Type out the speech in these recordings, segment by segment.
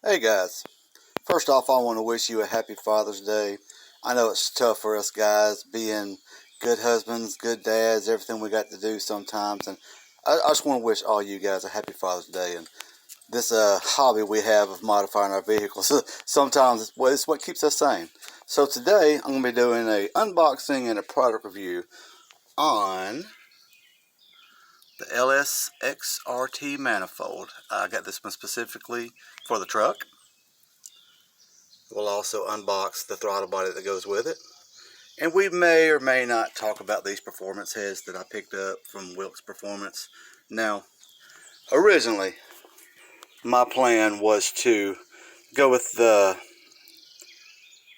Hey guys, first off I want to wish you a happy Father's Day. I know it's tough for us guys being good husbands, good dads, everything we got to do sometimes, and I just want to wish all you guys a happy Father's Day. And this hobby we have of modifying our vehicles, sometimes it's what keeps us sane. So today I'm going to be doing an unboxing and a product review on the LSXrt manifold. I got this one specifically for the truck. We'll also unbox the throttle body that goes with it. And we may or may not talk about these performance heads that I picked up from Wilkes Performance. Now, originally, my plan was to go with the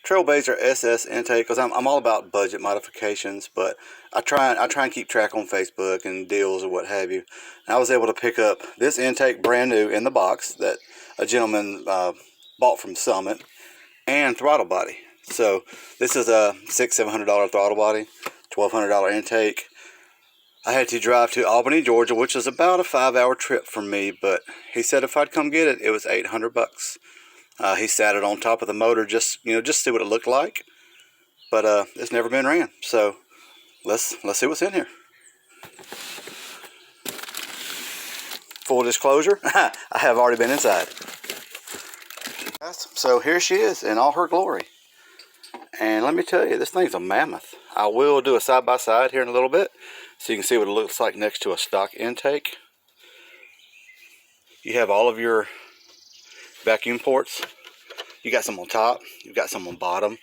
Trailblazer SS Intake, because I'm all about budget modifications, but I try and keep track on Facebook and deals or what have you. And I was able to pick up this intake brand new in the box that a gentleman bought from Summit, and throttle body. So this is a $600-700 throttle body, $1,200 intake. I had to drive to Albany, Georgia, which is about a 5-hour trip from me, but he said if I'd come get it, it was $800. He sat it on top of the motor just to see what it looked like, but it's never been ran. So let's see what's in here. Full disclosure, I have already been inside. So here she is in all her glory, and let me tell you, this thing's a mammoth. I will do a side-by-side here in a little bit so you can see what it looks like next to a stock intake. You have all of your vacuum ports. You got some on top, you've got some on bottom.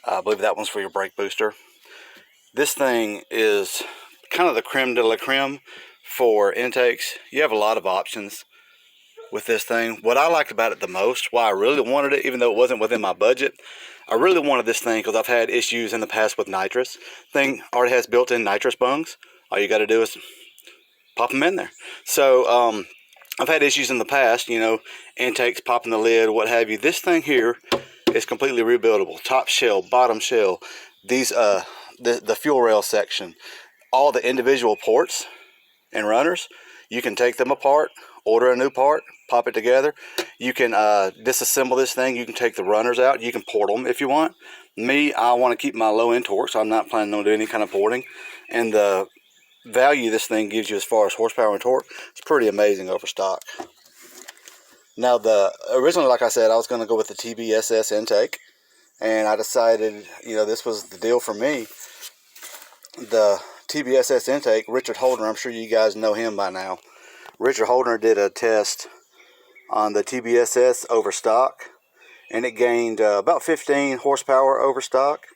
I believe that one's for your brake booster. This thing is kind of the creme de la creme for intakes. You have a lot of options with this thing. What I liked about it the most, why I really wanted it, even though it wasn't within my budget, I really wanted this thing because I've had issues in the past with nitrous. Thing already has built-in nitrous bungs. All you got to do is pop them in there. So I've had issues in the past, intakes popping the lid, what have you. This thing here is completely rebuildable. Top shell, bottom shell, these the fuel rail section, all the individual ports and runners, you can take them apart, order a new part, pop it together. You can disassemble this thing. You can take the runners out. You can port them if you want. Me, I want to keep my low end torque, so I'm not planning on doing any kind of porting. And the value this thing gives you as far as horsepower and torque, it's pretty amazing over stock. Now, originally, like I said, I was going to go with the TBSS intake, and I decided, this was the deal for me. The TBSS intake, Richard Holdner, I'm sure you guys know him by now. Richard Holdner did a test on the TBSS over stock, and it gained about 15 horsepower over stock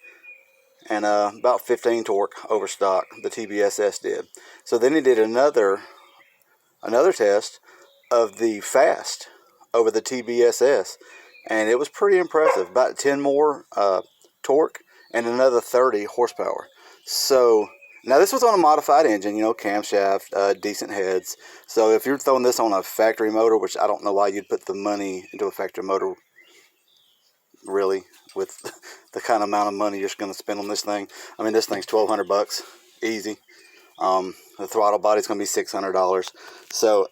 and about 15 torque over stock. The TBSS did. So then he did another test of the fast over the TBSS, and it was pretty impressive. About 10 more torque and another 30 horsepower. So now this was on a modified engine, camshaft, decent heads. So if you're throwing this on a factory motor, which I don't know why you'd put the money into a factory motor, really, with the kind of amount of money you're going to spend on this thing. I mean, this thing's $1,200, easy. The throttle body's going to be $600. So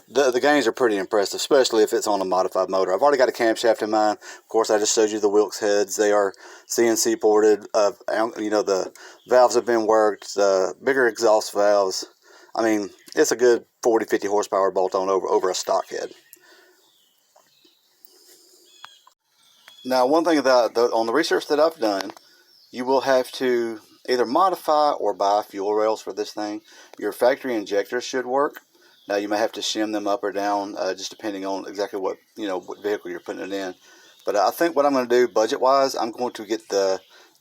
the gains are pretty impressive, especially if it's on a modified motor. I've already got a camshaft in mine. Of course, I just showed you the Wilkes heads. They are CNC ported. The valves have been worked. The bigger exhaust valves. I mean, it's a good 40-50 horsepower bolt-on over a stock head. Now, one thing on the research that I've done, you will have to either modify or buy fuel rails for this thing. Your factory injectors should work. Now, you may have to shim them up or down, just depending on exactly what vehicle you're putting it in. But I think what I'm going to do, budget-wise, I'm going to get the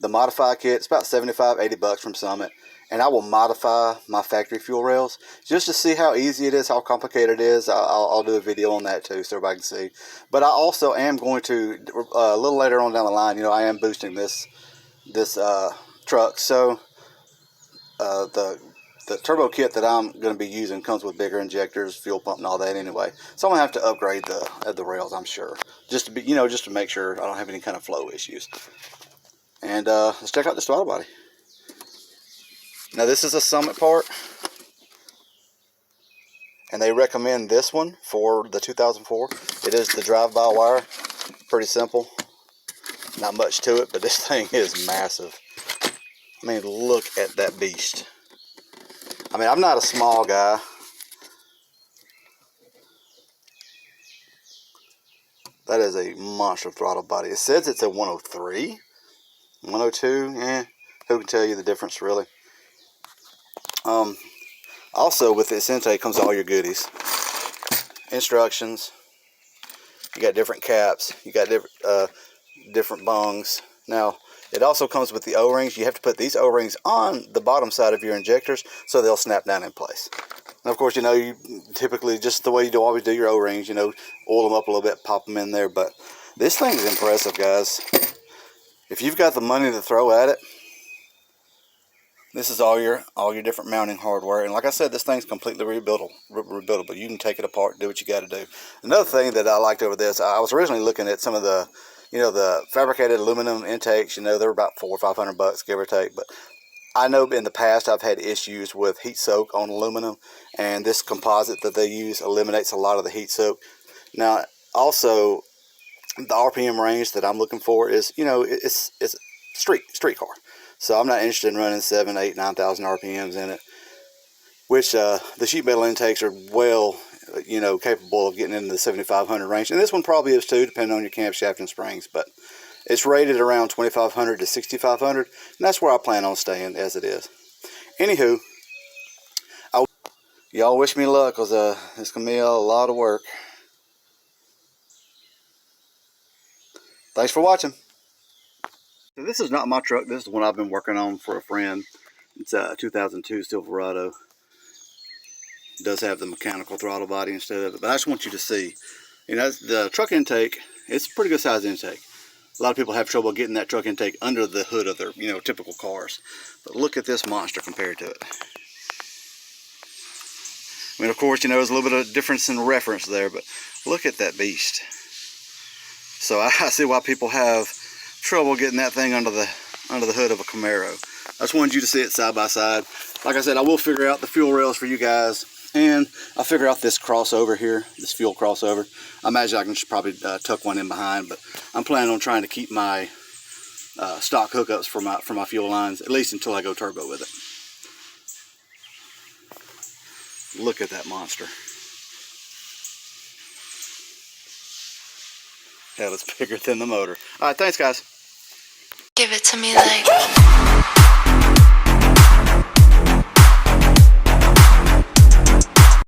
modify kit. It's about $75-80 from Summit, and I will modify my factory fuel rails just to see how easy it is, how complicated it is. I'll do a video on that too, so everybody can see. But I also am going to a little later on down the line. I am boosting this truck, so the turbo kit that I'm going to be using comes with bigger injectors, fuel pump, and all that anyway. So I'm going to have to upgrade the rails, I'm sure, just to make sure I don't have any kind of flow issues. And let's check out this throttle body. Now, this is a Summit part, and they recommend this one for the 2004. It is the drive-by-wire. Pretty simple. Not much to it, but this thing is massive. I mean, look at that beast. I mean, I'm not a small guy. That is a monster throttle body. It says it's a 103, 102. Who can tell you the difference, really? Also, with this intake comes all your goodies. Instructions. You got different caps. You got different bungs. Now, it also comes with the O-rings. You have to put these O-rings on the bottom side of your injectors so they'll snap down in place. And of course, you know, you typically, just the way you always do your O-rings, you know, oil them up a little bit, pop them in there. But this thing is impressive, guys. If you've got the money to throw at it, this is all your different mounting hardware. And like I said, this thing's completely rebuildable. You can take it apart, do what you got to do. Another thing that I liked over this, I was originally looking at some of the, you know, the fabricated aluminum intakes. You know, they're about $400 or $500, give or take. But I know in the past I've had issues with heat soak on aluminum, and this composite that they use eliminates a lot of the heat soak. Now, also, the RPM range that I'm looking for is, you know, it's street car. So I'm not interested in running 7, 8, 9,000 RPMs in it, which the sheet metal intakes are well, you know, capable of getting into the 7,500 range. And this one probably is too, depending on your camshaft and springs. But it's rated around 2,500 to 6,500, and that's where I plan on staying as it is. Anywho, y'all wish me luck, because it's going to be a lot of work. Thanks for watching. So this is not my truck. This is the one I've been working on for a friend. It's a 2002 Silverado. It does have the mechanical throttle body instead of it. But I just want you to see, you know, the truck intake, it's a pretty good size intake. A lot of people have trouble getting that truck intake under the hood of their, you know, typical cars. But look at this monster compared to it. I mean, of course, you know, there's a little bit of difference in reference there, but look at that beast. So I see why people have trouble getting that thing under the hood of a Camaro. I just wanted you to see it side by side. Like I said, I will figure out the fuel rails for you guys, and I'll figure out this crossover here, this fuel crossover. I imagine I can just probably tuck one in behind, but I'm planning on trying to keep my stock hookups for my fuel lines, at least until I go turbo with it. Look at that monster. Hell, it's bigger than the motor. All right, thanks, guys. Give it to me like